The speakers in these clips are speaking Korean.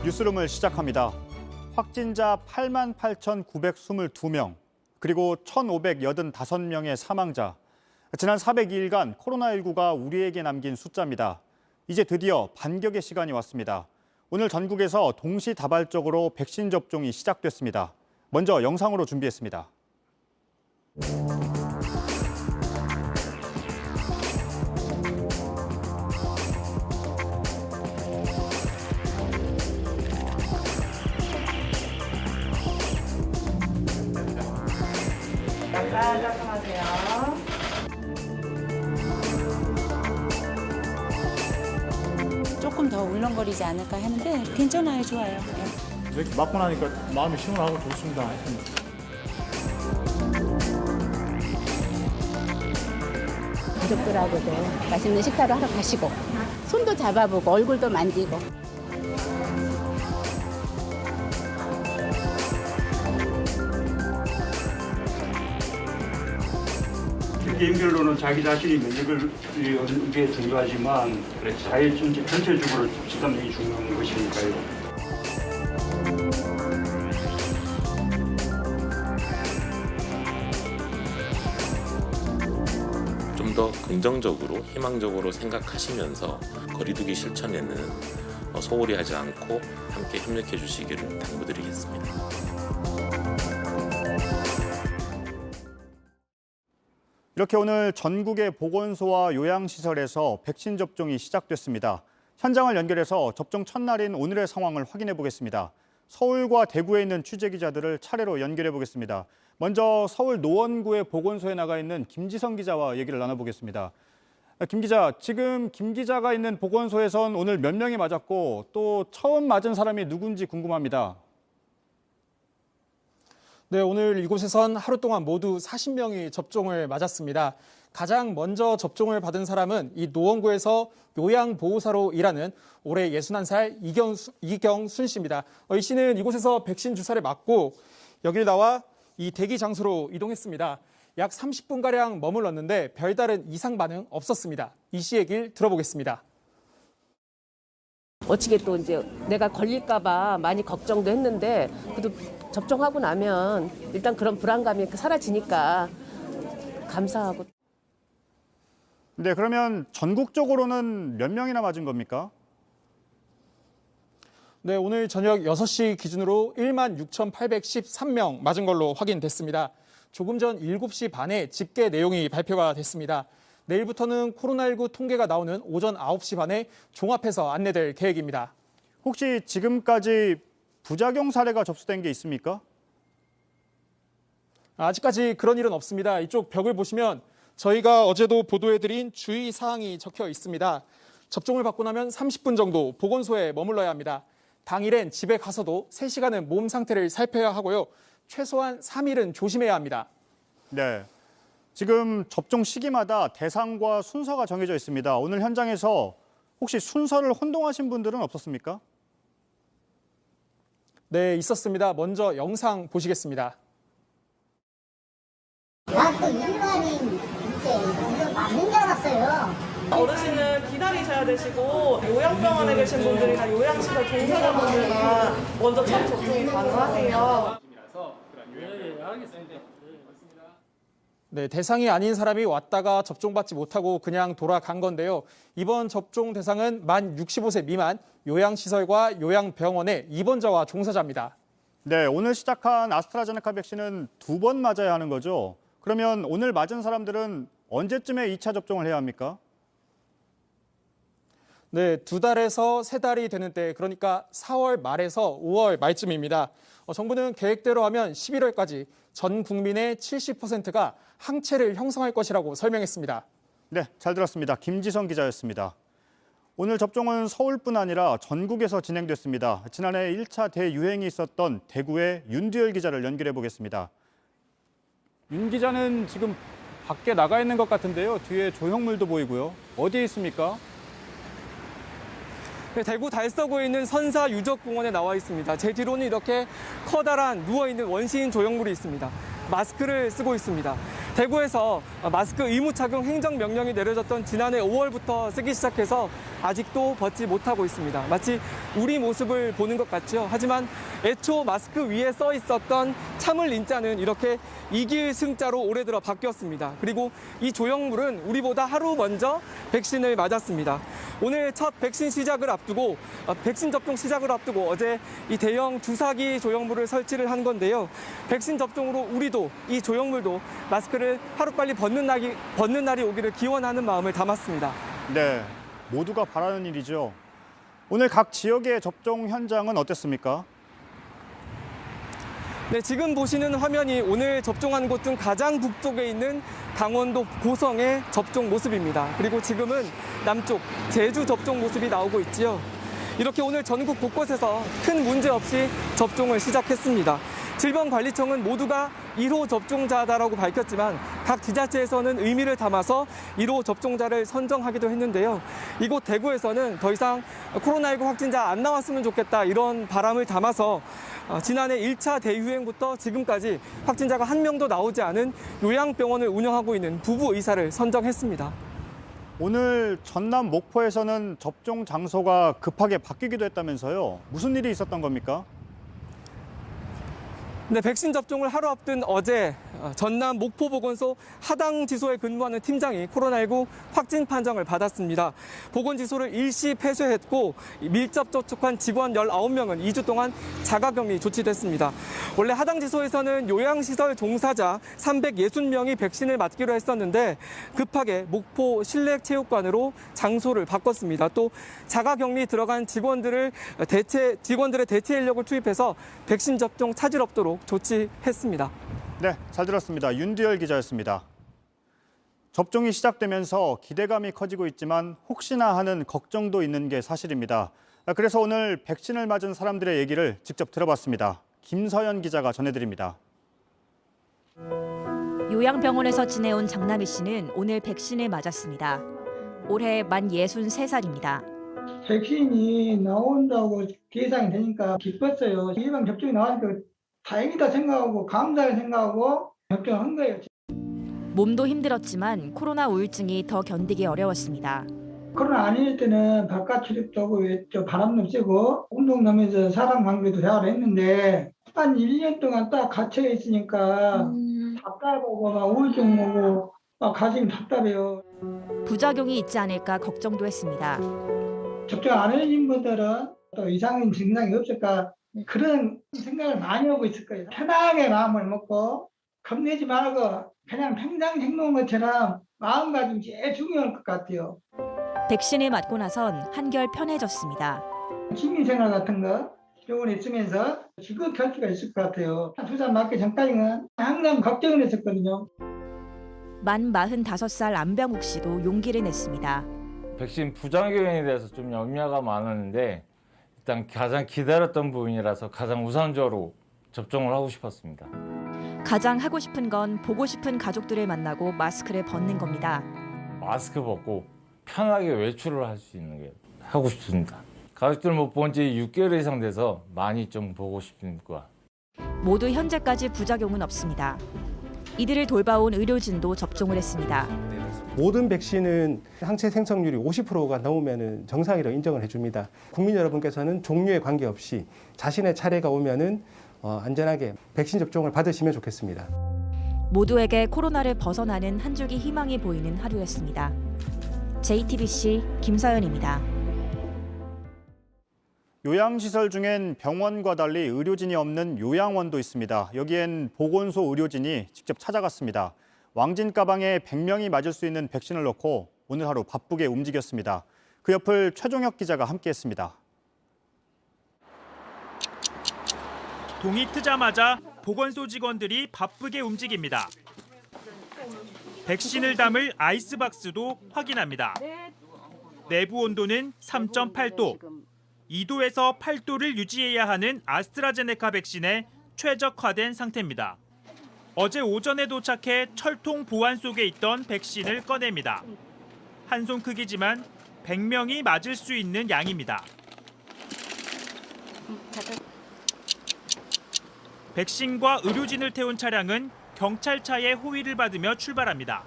뉴스룸을 시작합니다. 확진자 88,922명, 그리고 1,585명의 사망자. 지난 402일간 코로나19가 우리에게 남긴 숫자입니다. 이제 드디어 반격의 시간이 왔습니다. 오늘 전국에서 동시다발적으로 백신 접종이 시작됐습니다. 먼저 영상으로 준비했습니다. 작성하세요. 조금 더 울렁거리지 않을까 했는데 괜찮아요, 좋아요. 이렇게 맞고 나니까 마음이 시원하고 좋습니다. 가족들하고도 맛있는 식사도 하러 가시고 손도 잡아보고 얼굴도 만지고. 개인별로는 자기 자신이 면역을 얻는 게 중요하지만 사회 전체적으로 집단이 중요한 것이니까요. 좀 더 긍정적으로 희망적으로 생각하시면서 거리두기 실천에는 소홀히 하지 않고 함께 협력해 주시기를 당부드리겠습니다. 이렇게 오늘 전국의 보건소와 요양시설에서 백신 접종이 시작됐습니다. 현장을 연결해서 접종 첫날인 오늘의 상황을 확인해 보겠습니다. 서울과 대구에 있는 취재기자들을 차례로 연결해 보겠습니다. 먼저 서울 노원구의 보건소에 나가 있는 김지성 기자와 얘기를 나눠보겠습니다. 김 기자, 지금 김 기자가 있는 보건소에선 오늘 몇 명이 맞았고 또 처음 맞은 사람이 누군지 궁금합니다. 네, 오늘 이곳에선 하루 동안 모두 40명이 접종을 맞았습니다. 가장 먼저 접종을 받은 사람은 이 노원구에서 요양보호사로 일하는 올해 61살 이경순 씨입니다. 이 씨는 이곳에서 백신 주사를 맞고 여기를 나와 이 대기 장소로 이동했습니다. 약 30분가량 머물렀는데 별다른 이상 반응 없었습니다. 이 씨 얘기를 들어보겠습니다. 어찌게 또 이제 내가 걸릴까봐 많이 걱정도 했는데 그래도 접종하고 나면 일단 그런 불안감이 사라지니까 감사하고. 네, 그러면 전국적으로는 몇 명이나 맞은 겁니까? 네, 오늘 저녁 6시 기준으로 16,813명 맞은 걸로 확인됐습니다. 조금 전 7시 반에 집계 내용이 발표가 됐습니다. 내일부터는 코로나19 통계가 나오는 오전 9시 반에 종합해서 안내될 계획입니다. 혹시 지금까지 부작용 사례가 접수된 게 있습니까? 아직까지 그런 일은 없습니다. 이쪽 벽을 보시면 저희가 어제도 보도해드린 주의사항이 적혀 있습니다. 접종을 받고 나면 30분 정도 보건소에 머물러야 합니다. 당일엔 집에 가서도 3시간은 몸 상태를 살펴야 하고요. 최소한 3일은 조심해야 합니다. 네. 지금 접종 시기마다 대상과 순서가 정해져 있습니다. 오늘 현장에서 혹시 순서를 혼동하신 분들은 없었습니까? 네, 있었습니다. 먼저 영상 보시겠습니다. 나 또 일반인 이제 이거 맞는 줄 알았어요. 어르신은 기다리셔야 되시고 요양병원에 계신 분들이나 요양시설 종사자분들만 먼저 첫 접종이 가능하세요. 네, 대상이 아닌 사람이 왔다가 접종받지 못하고 그냥 돌아간 건데요. 이번 접종 대상은 만 65세 미만 요양시설과 요양병원의 입원자와 종사자입니다. 네, 오늘 시작한 아스트라제네카 백신은 2번 맞아야 하는 거죠. 그러면 오늘 맞은 사람들은 언제쯤에 2차 접종을 해야 합니까? 네, 2달에서 3달이 되는 때, 그러니까 4월 말에서 5월 말쯤입니다. 정부는 계획대로 하면 11월까지 전 국민의 70%가 항체를 형성할 것이라고 설명했습니다. 네, 잘 들었습니다. 김지성 기자였습니다. 오늘 접종은 서울뿐 아니라 전국에서 진행됐습니다. 지난해 1차 대유행이 있었던 대구의 윤두열 기자를 연결해 보겠습니다. 윤 기자는 지금 밖에 나가 있는 것 같은데요. 뒤에 조형물도 보이고요. 어디에 있습니까? 네, 대구 달서구에 있는 선사유적공원에 나와 있습니다. 제 뒤로는 이렇게 커다란 누워있는 원시인 조형물이 있습니다. 마스크를 쓰고 있습니다. 대구에서 마스크 의무 착용 행정명령이 내려졌던 지난해 5월부터 쓰기 시작해서 아직도 벗지 못하고 있습니다. 마치 우리 모습을 보는 것 같죠. 하지만 애초 마스크 위에 써 있었던 참을 인자는 이렇게 이길 승자로 올해 들어 바뀌었습니다. 그리고 이 조형물은 우리보다 하루 먼저 백신을 맞았습니다. 오늘 첫 백신 접종 시작을 앞두고 어제 이 대형 주사기 조형물을 설치를 한 건데요. 백신 접종으로 우리도 이 조형물도 마스크를 하루빨리 벗는 날이 오기를 기원하는 마음을 담았습니다. 네, 모두가 바라는 일이죠. 오늘 각 지역의 접종 현장은 어땠습니까? 네, 지금 보시는 화면이 오늘 접종한 곳 중 가장 북쪽에 있는 강원도 고성의 접종 모습입니다. 그리고 지금은 남쪽 제주 접종 모습이 나오고 있지요. 이렇게 오늘 전국 곳곳에서 큰 문제 없이 접종을 시작했습니다. 질병관리청은 모두가 1호 접종자다라고 밝혔지만 각 지자체에서는 의미를 담아서 1호 접종자를 선정하기도 했는데요. 이곳 대구에서는 더 이상 코로나19 확진자 안 나왔으면 좋겠다 이런 바람을 담아서 지난해 1차 대유행부터 지금까지 확진자가 한 명도 나오지 않은 요양병원을 운영하고 있는 부부 의사를 선정했습니다. 오늘 전남 목포에서는 접종 장소가 급하게 바뀌기도 했다면서요. 무슨 일이 있었던 겁니까? 네, 백신 접종을 하루 앞둔 어제 전남 목포보건소 하당지소에 근무하는 팀장이 코로나19 확진 판정을 받았습니다. 보건지소를 일시 폐쇄했고 밀접 접촉한 직원 19명은 2주 동안 자가격리 조치됐습니다. 원래 하당지소에서는 요양시설 종사자 360명이 백신을 맞기로 했었는데 급하게 목포 실내체육관으로 장소를 바꿨습니다. 또 자가격리 들어간 직원들의 대체 인력을 투입해서 백신 접종 차질 없도록 조치했습니다. 네, 잘 들었습니다. 윤두열 기자였습니다. 접종이 시작되면서 기대감이 커지고 있지만 혹시나 하는 걱정도 있는 게 사실입니다. 그래서 오늘 백신을 맞은 사람들의 얘기를 직접 들어봤습니다. 김서연 기자가 전해드립니다. 요양병원에서 지내온 장남희 씨는 오늘 백신을 맞았습니다. 올해 만 63살입니다. 백신이 나온다고 예상이 되니까 기뻤어요. 예방 접종이 나오니까 다행이다 생각하고 감사하게 생각하고 접종한 거예요. 몸도 힘들었지만 코로나 우울증이 더 견디기 어려웠습니다. 코로나 아닐 때는 바깥 출입도 하고 바람도 쐬고 운동하면서 사람 관계도 대화를 했는데 한 1년 동안 딱 갇혀 있으니까 답답하고 막 우울증 오고 막 가슴이 답답해요. 부작용이 있지 않을까 걱정도 했습니다. 접종 안 해준 분들은 또 이상한 증상이 없을까 그런 생각을 많이 하고 있을 거예요. 편하게 마음을 먹고 겁내지 말고 그냥 평상 행동한 것처럼 마음가짐이 제일 중요할 것 같아요. 백신을 맞고 나선 한결 편해졌습니다. 취미생활 같은 거 병원에 있으면서 지극히 할 수가 있을 것 같아요. 주사 맞기 전까지는 항상 걱정을 했었거든요. 만 45살 안병욱 씨도 용기를 냈습니다. 백신 부작용에 대해서 좀 염려가 많았는데 일단 가장 기다렸던 부분이라서 가장 우선적으로 접종을 하고 싶었습니다. 가장 하고 싶은 건 보고 싶은 가족들을 만나고 마스크를 벗는 겁니다. 마스크 벗고 편하게 외출을 할 수 있는 게 하고 싶습니다. 가족들 못 본 지 6개월 이상 돼서 많이 좀 보고 싶습니다. 모두 현재까지 부작용은 없습니다. 이들을 돌봐온 의료진도 접종을 했습니다. 모든 백신은 항체 생성률이 50%가 넘으면 정상이라고 인정을 해줍니다. 국민 여러분께서는 종류에 관계없이 자신의 차례가 오면은 안전하게 백신 접종을 받으시면 좋겠습니다. 모두에게 코로나를 벗어나는 한 줄기 희망이 보이는 하루였습니다. JTBC 김사연입니다. 요양시설 중엔 병원과 달리 의료진이 없는 요양원도 있습니다. 여기엔 보건소 의료진이 직접 찾아갔습니다. 왕진 가방에 100명이 맞을 수 있는 백신을 넣고 오늘 하루 바쁘게 움직였습니다. 그 옆을 최종혁 기자가 함께했습니다. 동이 트자마자 보건소 직원들이 바쁘게 움직입니다. 백신을 담을 아이스박스도 확인합니다. 내부 온도는 3.8도. 2도에서 8도를 유지해야 하는 아스트라제네카 백신에 최적화된 상태입니다. 어제 오전에 도착해 철통 보안 속에 있던 백신을 꺼냅니다. 한 손 크기지만 100명이 맞을 수 있는 양입니다. 백신과 의료진을 태운 차량은 경찰차의 호위를 받으며 출발합니다.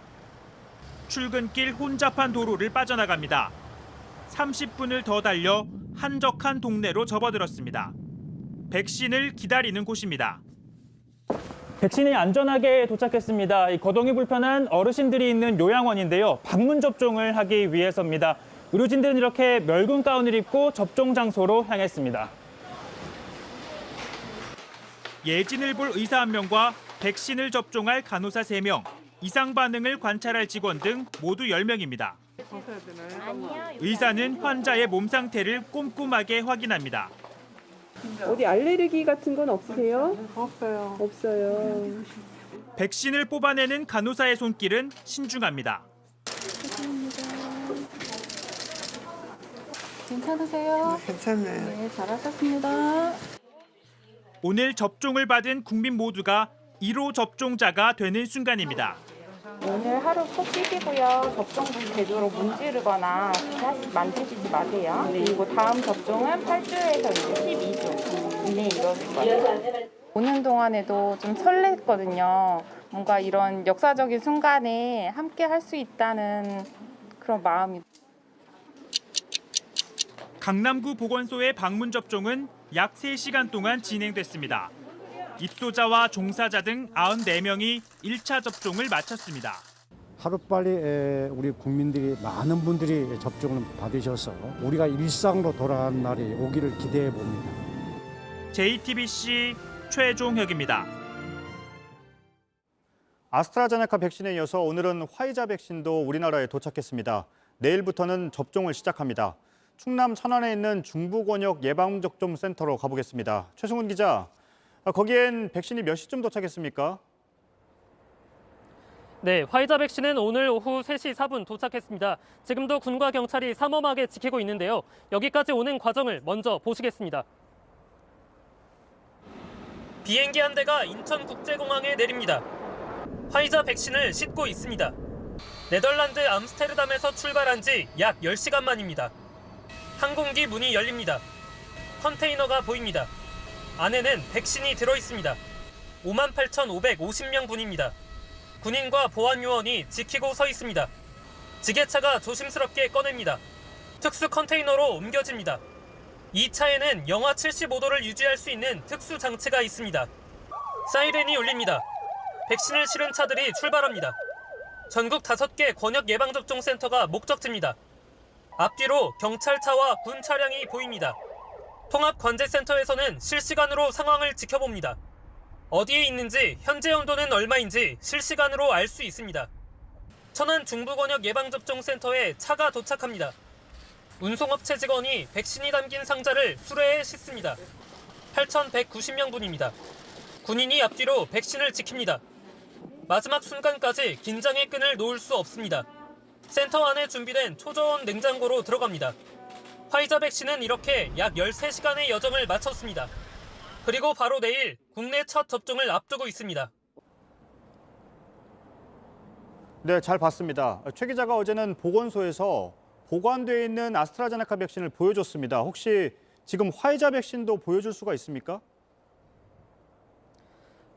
출근길 혼잡한 도로를 빠져나갑니다. 30분을 더 달려 한적한 동네로 접어들었습니다. 백신을 기다리는 곳입니다. 백신이 안전하게 도착했습니다. 이 거동이 불편한 어르신들이 있는 요양원인데요. 방문 접종을 하기 위해서입니다. 의료진들은 이렇게 멸군 가운을 입고 접종 장소로 향했습니다. 예진을 볼 의사 1명과 백신을 접종할 간호사 3명, 이상 반응을 관찰할 직원 등 모두 10명입니다. 의사는 환자의 몸 상태를 꼼꼼하게 확인합니다. 어디 알레르기 같은 건 없으세요? 없어요. 없어요. 백신을 뽑아내는 간호사의 손길은 신중합니다. 괜찮으세요? 괜찮네요. 네, 잘하셨습니다. 오늘 접종을 받은 국민 모두가 1호 접종자가 되는 순간입니다. 오늘 하루 푹 쉬시고요. 접종부 제대로 문지르거나 만지시지 마세요. 그리고 다음 접종은 8주에서 12주 이내에 이루어질 거예요. 오는 동안에도 좀 설렜거든요. 뭔가 이런 역사적인 순간에 함께 할 수 있다는 그런 마음이. 강남구 보건소의 방문 접종은 약 3시간 동안 진행됐습니다. 입소자와 종사자 등 94명이 1차 접종을 마쳤습니다. 하루빨리 우리 국민들이 많은 분들이 접종을 받으셔서 우리가 일상으로 돌아가는 날이 오기를 기대해 봅니다. JTBC 최종혁입니다. 아스트라제네카 백신에 이어서 오늘은 화이자 백신도 우리나라에 도착했습니다. 내일부터는 접종을 시작합니다. 충남 천안에 있는 중부권역 예방접종센터로 가보겠습니다. 최승훈 기자, 거기엔 백신이 몇 시쯤 도착했습니까? 네, 화이자 백신은 오늘 오후 3시 4분 도착했습니다. 지금도 군과 경찰이 삼엄하게 지키고 있는데요. 여기까지 오는 과정을 먼저 보시겠습니다. 비행기 한 대가 인천국제공항에 내립니다. 화이자 백신을 싣고 있습니다. 네덜란드 암스테르담에서 출발한 지 약 10시간 만입니다. 항공기 문이 열립니다. 컨테이너가 보입니다. 안에는 백신이 들어있습니다. 58,550명 분입니다. 군인과 보안요원이 지키고 서 있습니다. 지게차가 조심스럽게 꺼냅니다. 특수 컨테이너로 옮겨집니다. 이 차에는 영하 75도를 유지할 수 있는 특수 장치가 있습니다. 사이렌이 울립니다. 백신을 실은 차들이 출발합니다. 전국 5개 권역 예방접종센터가 목적지입니다. 앞뒤로 경찰차와 군 차량이 보입니다. 통합관제센터에서는 실시간으로 상황을 지켜봅니다. 어디에 있는지, 현재 온도는 얼마인지 실시간으로 알 수 있습니다. 천안 중부권역 예방접종센터에 차가 도착합니다. 운송업체 직원이 백신이 담긴 상자를 수레에 싣습니다. 8,190명 분입니다. 군인이 앞뒤로 백신을 지킵니다. 마지막 순간까지 긴장의 끈을 놓을 수 없습니다. 센터 안에 준비된 초저온 냉장고로 들어갑니다. 화이자 백신은 이렇게 약 13시간의 여정을 마쳤습니다. 그리고 바로 내일 국내 첫 접종을 앞두고 있습니다. 네, 잘 봤습니다. 최 기자가 어제는 보건소에서 보관되어 있는 아스트라제네카 백신을 보여줬습니다. 혹시 지금 화이자 백신도 보여줄 수가 있습니까?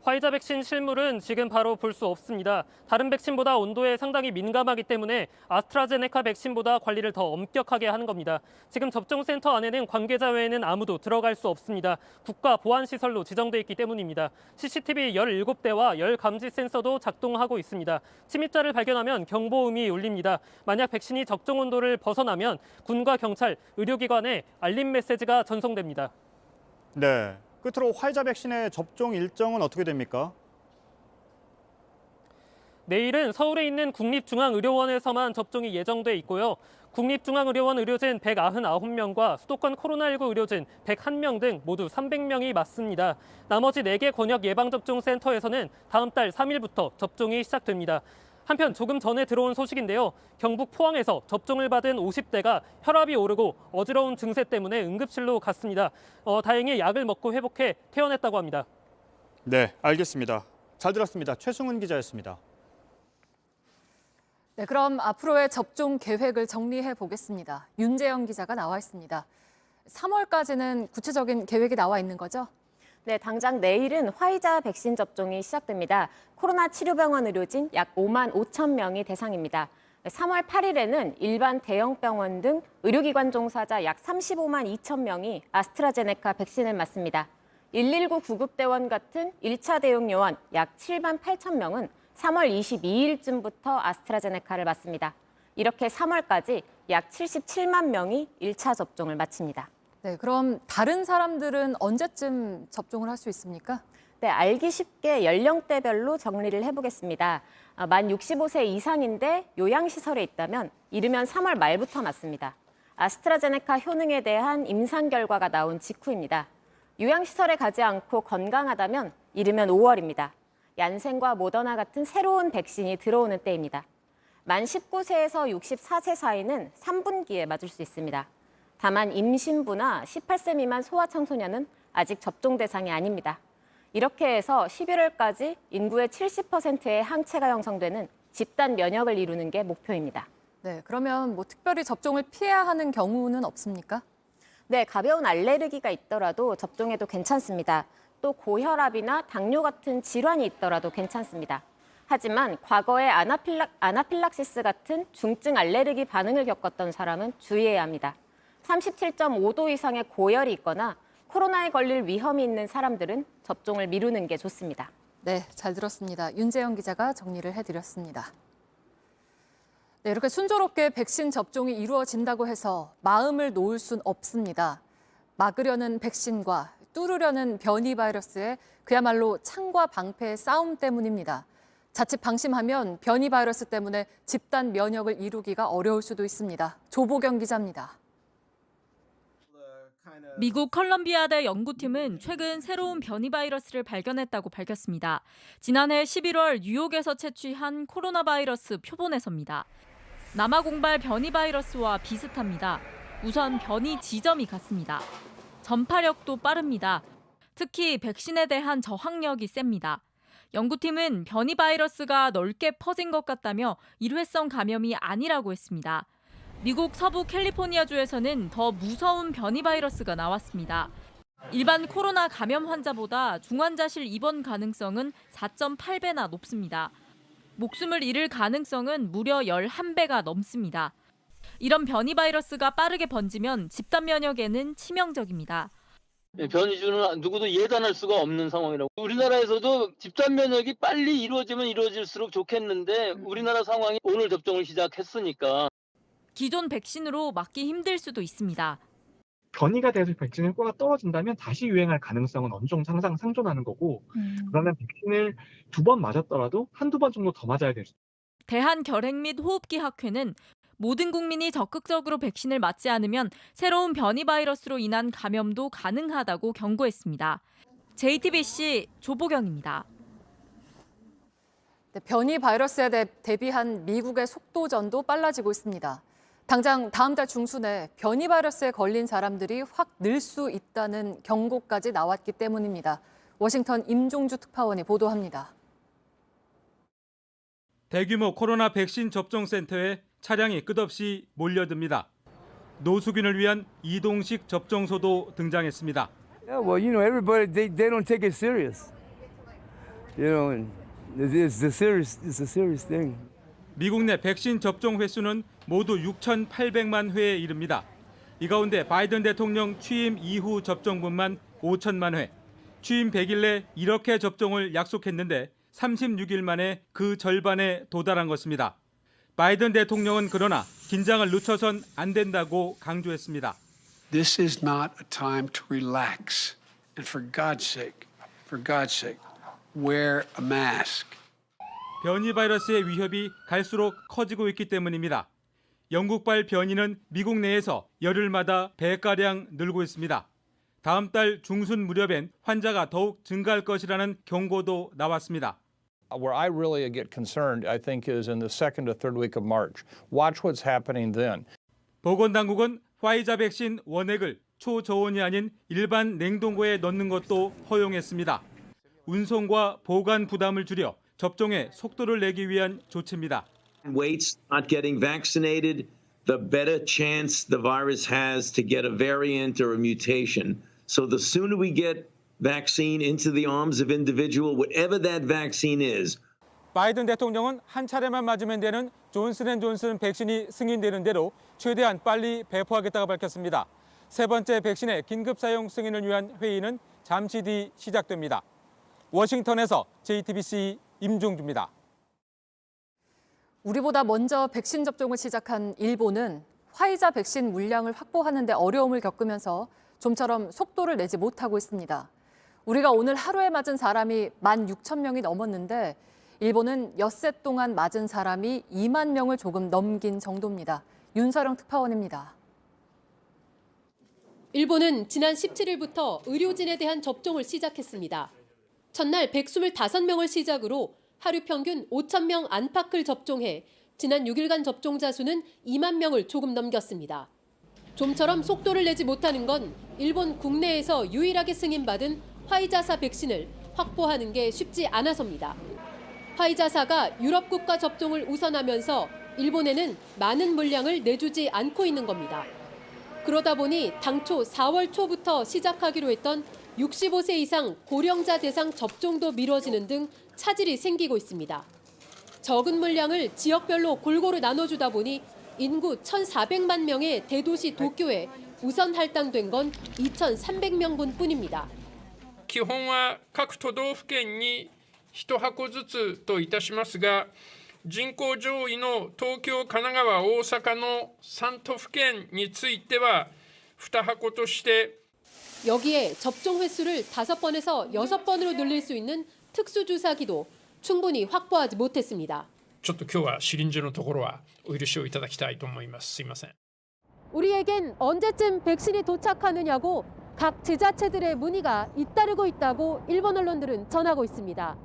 화이자 백신 실물은 지금 바로 볼 수 없습니다. 다른 백신보다 온도에 상당히 민감하기 때문에 아스트라제네카 백신보다 관리를 더 엄격하게 하는 겁니다. 지금 접종센터 안에는 관계자 외에는 아무도 들어갈 수 없습니다. 국가 보안시설로 지정돼 있기 때문입니다. CCTV 17대와 열 감지 센서도 작동하고 있습니다. 침입자를 발견하면 경보음이 울립니다. 만약 백신이 적정 온도를 벗어나면 군과 경찰, 의료기관에 알림 메시지가 전송됩니다. 네. 끝으로 화이자 백신의 접종 일정은 어떻게 됩니까? 내일은 서울에 있는 국립중앙의료원에서만 접종이 예정돼 있고요. 국립중앙의료원 의료진 199명과 수도권 코로나19 의료진 101명 등 모두 300명이 맞습니다. 나머지 4개 권역 예방접종센터에서는 다음 달 3일부터 접종이 시작됩니다. 한편 조금 전에 들어온 소식인데요. 경북 포항에서 접종을 받은 50대가 혈압이 오르고 어지러운 증세 때문에 응급실로 갔습니다. 다행히 약을 먹고 회복해 퇴원했다고 합니다. 네, 알겠습니다. 잘 들었습니다. 최승훈 기자였습니다. 네, 그럼 앞으로의 접종 계획을 정리해 보겠습니다. 윤재영 기자가 나와 있습니다. 3월까지는 구체적인 계획이 나와 있는 거죠? 네, 당장 내일은 화이자 백신 접종이 시작됩니다. 코로나 치료병원 의료진 약 5만 5천 명이 대상입니다. 3월 8일에는 일반 대형 병원 등 의료기관 종사자 약 35만 2천 명이 아스트라제네카 백신을 맞습니다. 119 구급대원 같은 1차 대응 요원 약 7만 8천 명은 3월 22일쯤부터 아스트라제네카를 맞습니다. 이렇게 3월까지 약 77만 명이 1차 접종을 마칩니다. 네, 그럼 다른 사람들은 언제쯤 접종을 할 수 있습니까? 네, 알기 쉽게 연령대별로 정리를 해보겠습니다. 만 65세 이상인데 요양시설에 있다면 이르면 3월 말부터 맞습니다. 아스트라제네카 효능에 대한 임상 결과가 나온 직후입니다. 요양시설에 가지 않고 건강하다면 이르면 5월입니다. 얀센과 모더나 같은 새로운 백신이 들어오는 때입니다. 만 19세에서 64세 사이는 3분기에 맞을 수 있습니다. 다만 임신부나 18세 미만 소아청소년은 아직 접종 대상이 아닙니다. 이렇게 해서 11월까지 인구의 70%의 항체가 형성되는 집단 면역을 이루는 게 목표입니다. 네, 그러면 특별히 접종을 피해야 하는 경우는 없습니까? 네, 가벼운 알레르기가 있더라도 접종해도 괜찮습니다. 또 고혈압이나 당뇨 같은 질환이 있더라도 괜찮습니다. 하지만 과거에 아나필락시스 같은 중증 알레르기 반응을 겪었던 사람은 주의해야 합니다. 37.5도 이상의 고열이 있거나 코로나에 걸릴 위험이 있는 사람들은 접종을 미루는 게 좋습니다. 네, 잘 들었습니다. 윤재영 기자가 정리를 해드렸습니다. 네, 이렇게 순조롭게 백신 접종이 이루어진다고 해서 마음을 놓을 순 없습니다. 막으려는 백신과 뚫으려는 변이 바이러스의 그야말로 창과 방패의 싸움 때문입니다. 자칫 방심하면 변이 바이러스 때문에 집단 면역을 이루기가 어려울 수도 있습니다. 조보경 기자입니다. 미국 컬럼비아대 연구팀은 최근 새로운 변이 바이러스를 발견했다고 밝혔습니다. 지난해 11월 뉴욕에서 채취한 코로나 바이러스 표본에서입니다. 남아공발 변이 바이러스와 비슷합니다. 우선 변이 지점이 같습니다. 전파력도 빠릅니다. 특히 백신에 대한 저항력이 셉니다. 연구팀은 변이 바이러스가 넓게 퍼진 것 같다며 일회성 감염이 아니라고 했습니다. 미국 서부 캘리포니아주에서는 더 무서운 변이 바이러스가 나왔습니다. 일반 코로나 감염 환자보다 중환자실 입원 가능성은 4.8배나 높습니다. 목숨을 잃을 가능성은 무려 11배가 넘습니다. 이런 변이 바이러스가 빠르게 번지면 집단 면역에는 치명적입니다. 변이주는 누구도 예단할 수가 없는 상황이라고. 우리나라에서도 집단 면역이 빨리 이루어지면 이루어질수록 좋겠는데 우리나라 상황이 오늘 접종을 시작했으니까. 기존 백신으로 막기 힘들 수도 있습니다. 변이가 돼서 백신 효과가 떨어진다면 다시 유행할 가능성은 어느 정도 항상 상존하는 거고 그러면 백신을 2번 맞았더라도 한두 번 정도 더 맞아야 될 수 있습니다. 대한결핵 및 호흡기 학회는 모든 국민이 적극적으로 백신을 맞지 않으면 새로운 변이 바이러스로 인한 감염도 가능하다고 경고했습니다. JTBC 조보경입니다. 네, 변이 바이러스에 대비한 미국의 속도전도 빨라지고 있습니다. 당장 다음 달 중순에 변이 바이러스에 걸린 사람들이 확 늘 수 있다는 경고까지 나왔기 때문입니다. 워싱턴 임종주 특파원이 보도합니다. 대규모 코로나 백신 접종 센터에 차량이 끝없이 몰려듭니다. 노숙인을 위한 이동식 접종소도 등장했습니다. Yeah, well, everybody they don't take it serious. It's a serious thing. 미국 내 백신 접종 횟수는 모두 6,800만 회에 이릅니다. 이 가운데 바이든 대통령 취임 이후 접종분만 5천만 회. 취임 100일 내 이렇게 접종을 약속했는데 36일 만에 그 절반에 도달한 것입니다. 바이든 대통령은 그러나 긴장을 늦춰선 안 된다고 강조했습니다. This is not a time to relax. And for God's sake, wear a mask. 변이 바이러스의 위협이 갈수록 커지고 있기 때문입니다. 영국발 변이는 미국 내에서 열흘마다 배가량 늘고 있습니다. 다음 달 중순 무렵엔 환자가 더욱 증가할 것이라는 경고도 나왔습니다. Where I really get concerned, I think, is in the second to third week of March. Watch what's happening then. 보건당국은 화이자 백신 원액을 초저온이 아닌 일반 냉동고에 넣는 것도 허용했습니다. 운송과 보관 부담을 줄여 접종에 속도를 내기 위한 조치입니다. Waits not getting vaccinated, the better chance the virus has to get a variant or a mutation. So the sooner we get vaccine into the arms of individual, whatever that vaccine is. 바이든 대통령은 한 차례만 맞으면 되는 존슨앤존슨 백신이 승인되는 대로 최대한 빨리 배포하겠다고 밝혔습니다. 세 번째 백신의 긴급 사용 승인을 위한 회의는 잠시 뒤 시작됩니다. 워싱턴에서 JTBC 임종주입니다. 우리보다 먼저 백신 접종을 시작한 일본은 화이자 백신 물량을 확보하는 데 어려움을 겪으면서 좀처럼 속도를 내지 못하고 있습니다. 우리가 오늘 하루에 맞은 사람이 16,000명이 넘었는데 일본은 엿새 동안 맞은 사람이 2만 명을 조금 넘긴 정도입니다. 윤서령 특파원입니다. 일본은 지난 17일부터 의료진에 대한 접종을 시작했습니다. 첫날 125명을 시작으로 하루 평균 5,000명 안팎을 접종해 지난 6일간 접종자 수는 2만 명을 조금 넘겼습니다. 좀처럼 속도를 내지 못하는 건 일본 국내에서 유일하게 승인받은 화이자사 백신을 확보하는 게 쉽지 않아서입니다. 화이자사가 유럽 국가 접종을 우선하면서 일본에는 많은 물량을 내주지 않고 있는 겁니다. 그러다 보니 당초 4월 초부터 시작하기로 했던 65세 이상 고령자 대상 접종도 미뤄지는 등 차질이 생기고 있습니다. 적은 물량을 지역별로 골고루 나눠주다 보니 인구 1,400만 명의 대도시 도쿄에 우선 할당된 건 2,300명분 뿐입니다. 基本は各都道府県に1箱ずつといたしますが、人口上位の東京、神奈川、大阪の3都府県については2箱として 여기에 접종 횟수를 5번에서 6번으로 늘릴 수 있는 특수주사기도 충분히 확보하지 못했습니다. ちょっと今日はシリンジのところはお許しをいただきたいと思います。すいません。 우리에겐 언제쯤 백신이 도착하느냐고 각 지자체들의 문의가 잇따르고 있다고 일본 언론들은 전하고 있습니다.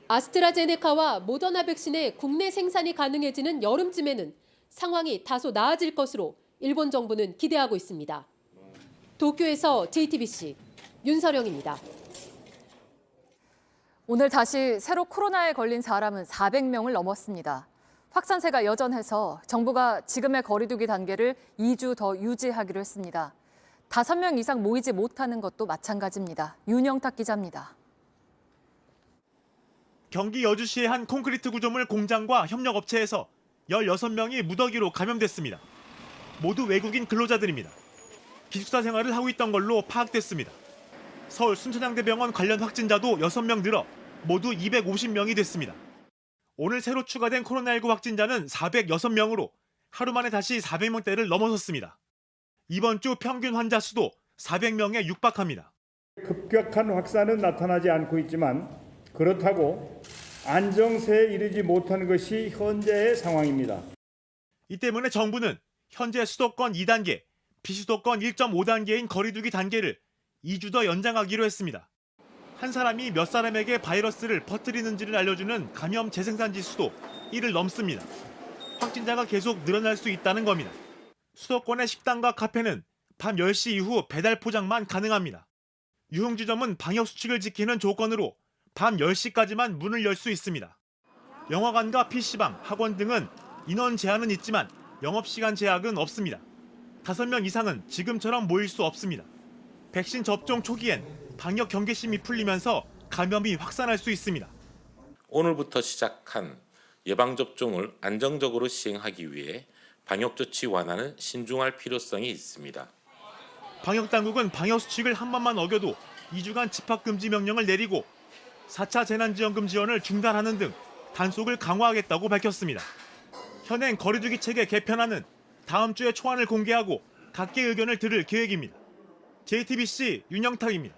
아스트라제네카와 모더나 백신의 국내 생산이 가능해지는 여름쯤에는 상황이 다소 나아질 것으로 일본 정부는 기대하고 있습니다. 도쿄에서 JTBC 윤서령입니다. 오늘 다시 새로 코로나에 걸린 사람은 400명을 넘었습니다. 확산세가 여전해서 정부가 지금의 거리두기 단계를 2주 더 유지하기로 했습니다. 5명 이상 모이지 못하는 것도 마찬가지입니다. 윤영탁 기자입니다. 경기 여주시의 한 콘크리트 구조물 공장과 협력업체에서 16명이 무더기로 감염됐습니다. 모두 외국인 근로자들입니다. 기숙사 생활을 하고 있던 걸로 파악됐습니다. 서울 순천향대병원 관련 확진자도 6명 늘어 모두 250명이 됐습니다. 오늘 새로 추가된 코로나19 확진자는 406명으로 하루 만에 다시 400명대를 넘어섰습니다. 이번 주 평균 환자 수도 400명에 육박합니다. 급격한 확산은 나타나지 않고 있지만 그렇다고 안정세에 이르지 못하는 것이 현재의 상황입니다. 이 때문에 정부는 현재 수도권 2단계, 비수도권 1.5단계인 거리두기 단계를 2주 더 연장하기로 했습니다. 한 사람이 몇 사람에게 바이러스를 퍼뜨리는지를 알려주는 감염 재생산 지수도 1을 넘습니다. 확진자가 계속 늘어날 수 있다는 겁니다. 수도권의 식당과 카페는 밤 10시 이후 배달 포장만 가능합니다. 유흥주점은 방역수칙을 지키는 조건으로 밤 10시까지만 문을 열 수 있습니다. 영화관과 PC방, 학원 등은 인원 제한은 있지만 영업시간 제약은 없습니다. 5명 이상은 지금처럼 모일 수 없습니다. 백신 접종 초기엔 방역 경계심이 풀리면서 감염이 확산할 수 있습니다. 오늘부터 시작한 예방접종을 안정적으로 시행하기 위해 방역조치 완화는 신중할 필요성이 있습니다. 방역당국은 방역수칙을 한 번만 어겨도 2주간 집합금지 명령을 내리고 4차 재난지원금 지원을 중단하는 등 단속을 강화하겠다고 밝혔습니다. 현행 거리두기 체계 개편안은 다음 주에 초안을 공개하고 각계 의견을 들을 계획입니다. JTBC 윤영탁입니다.